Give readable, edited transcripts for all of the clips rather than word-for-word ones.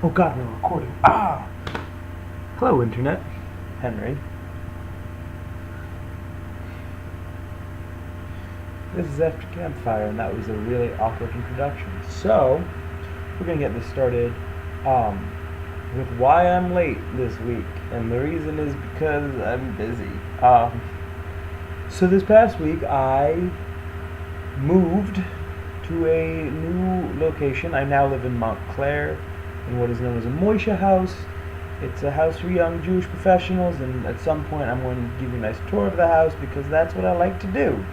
Oh god, we're recording. Ah! Hello, Internet. Henry. This is after Campfire, and that was a really awkward introduction. So, we're gonna get this started with why I'm late this week. And the reason is because I'm busy. So this past week, I moved to a new location. I now live in Montclair, in what is known as a Moisha house. It's a house for young Jewish professionals, and at some point I'm going to give you a nice tour of the house because that's what I like to do.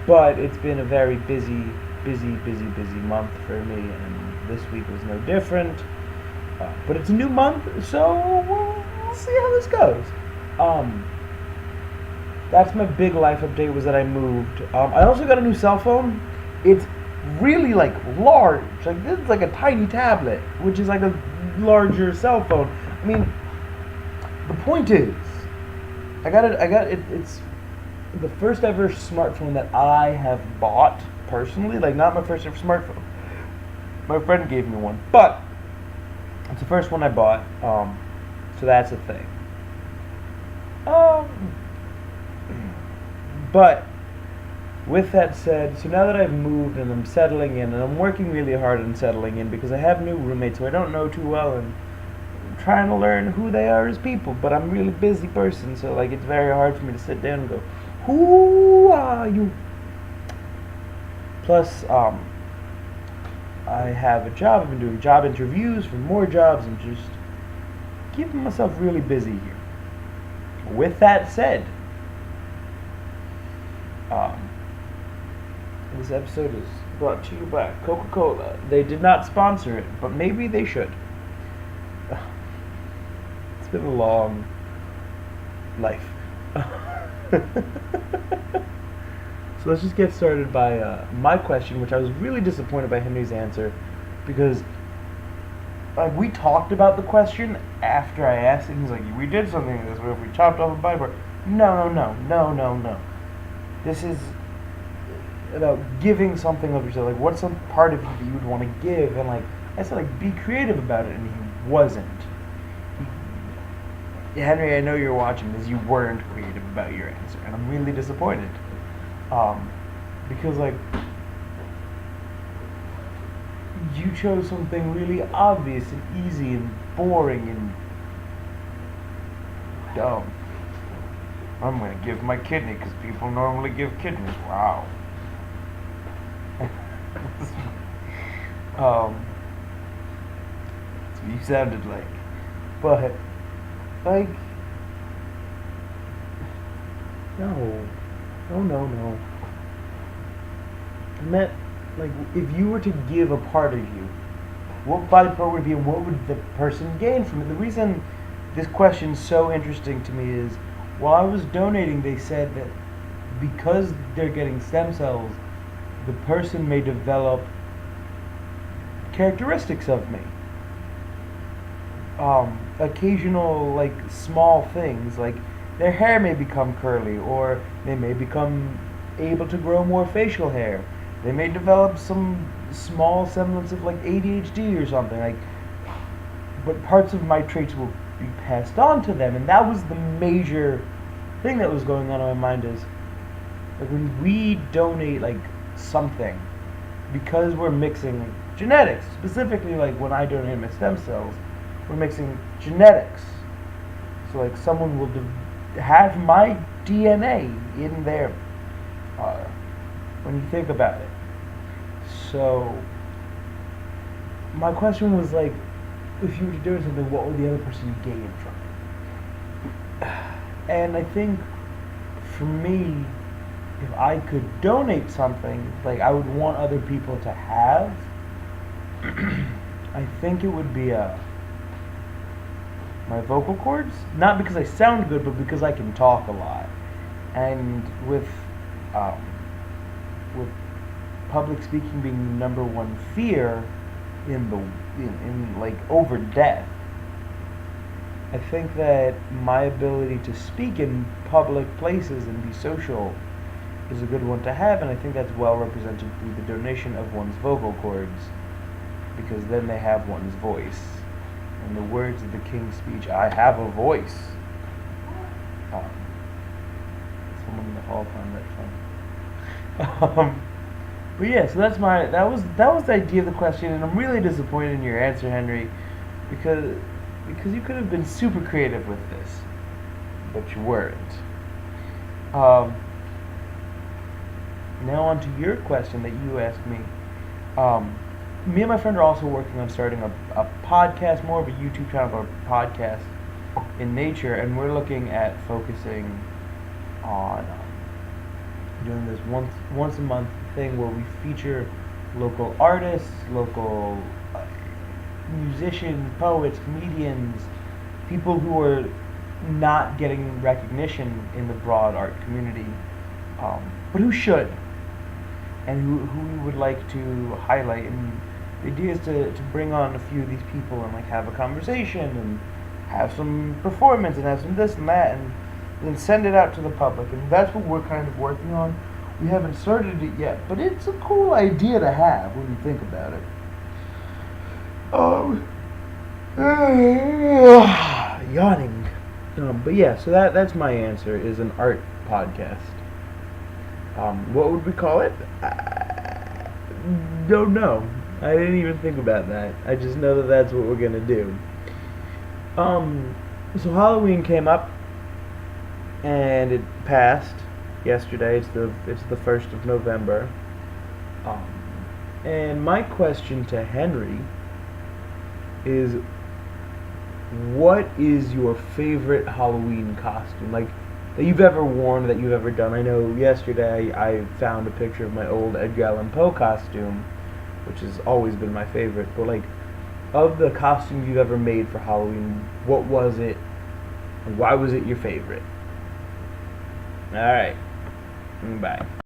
But it's been a very busy month for me, and this week was no different. But it's a new month, so we'll see how this goes. That's my big life update, was that I moved. I also got a new cell phone. It's really large. This is like a tiny tablet, which is like a larger cell phone. I mean, the point is, I got it. It's the first ever smartphone that I have bought personally. Not my first ever smartphone. My friend gave me one, but it's the first one I bought. So that's a thing. But with that said, so now that I've moved and I'm settling in, and I'm working really hard on settling in because I have new roommates who I don't know too well, and I'm trying to learn who they are as people, but I'm a really busy person, so it's very hard for me to sit down and go, who are you? Plus, I have a job. I've been doing job interviews for more jobs and just keeping myself really busy here. With that said, this episode is brought to you by Coca-Cola. They did not sponsor it, but maybe they should. It's been a long life. So let's just get started by my question, which I was really disappointed by Henry's answer, because we talked about the question after I asked him. He's like, we did something like this, where if we chopped off a Bible. No. This is about giving something of yourself. What's some part of you that you would want to give? And I said, be creative about it, and he wasn't. Henry, I know you're watching this. You weren't creative about your answer, and I'm really disappointed. Because you chose something really obvious and easy and boring and dumb. I'm gonna give my kidney because people normally give kidneys. Wow. That's what you sounded like. But no. I meant, if you were to give a part of you, what body part would it be, and what would the person gain from it? The reason this question is so interesting to me is, while I was donating, they said that because they're getting stem cells, the person may develop characteristics of me. Occasional, small things, their hair may become curly, or they may become able to grow more facial hair. They may develop some small semblance of ADHD or something. But parts of my traits will be passed on to them, and that was the major thing that was going on in my mind. Is when we donate something, because we're mixing genetics, specifically when I donate my stem cells, we're mixing genetics. So someone will have my DNA in there, when you think about it. So my question was if you were to do something, what would the other person gain from it? And I think for me, if I could donate something I would want other people to have, I think it would be my vocal cords. Not because I sound good, but because I can talk a lot. And with public speaking being the number one fear in over death, I think that my ability to speak in public places and be social is a good one to have, and I think that's well represented through the donation of one's vocal cords. because then they have one's voice. In the words of the King's Speech, I have a voice. Um, someone in the hall found that fun. But yeah, so that was the idea of the question, and I'm really disappointed in your answer, Henry, because you could have been super creative with this, but you weren't. Um, Now on to your question that you asked me. Me and my friend are also working on starting a podcast, more of a YouTube channel, but a podcast in nature, and we're looking at focusing on doing this once a month thing where we feature local artists, local musicians, poets, comedians, people who are not getting recognition in the broad art community, but who should, and who we would like to highlight. And the idea is to bring on a few of these people and like have a conversation and have some performance and have some this and that, and then send it out to the public. And that's what we're kind of working on. We haven't started it yet, but it's a cool idea to have when you think about it. Yawning. But yeah, so that's my answer, is an art podcast. What would we call it? I don't know. I didn't even think about that. I just know that that's what we're gonna do. So Halloween came up, and it passed yesterday. It's the 1st of November. And my question to Henry is, what is your favorite Halloween costume, like, that you've ever worn, that you've ever done? I know yesterday I found a picture of my old Edgar Allan Poe costume, which has always been my favorite. But like, of the costumes you've ever made for Halloween, what was it, and why was it your favorite? All right, bye.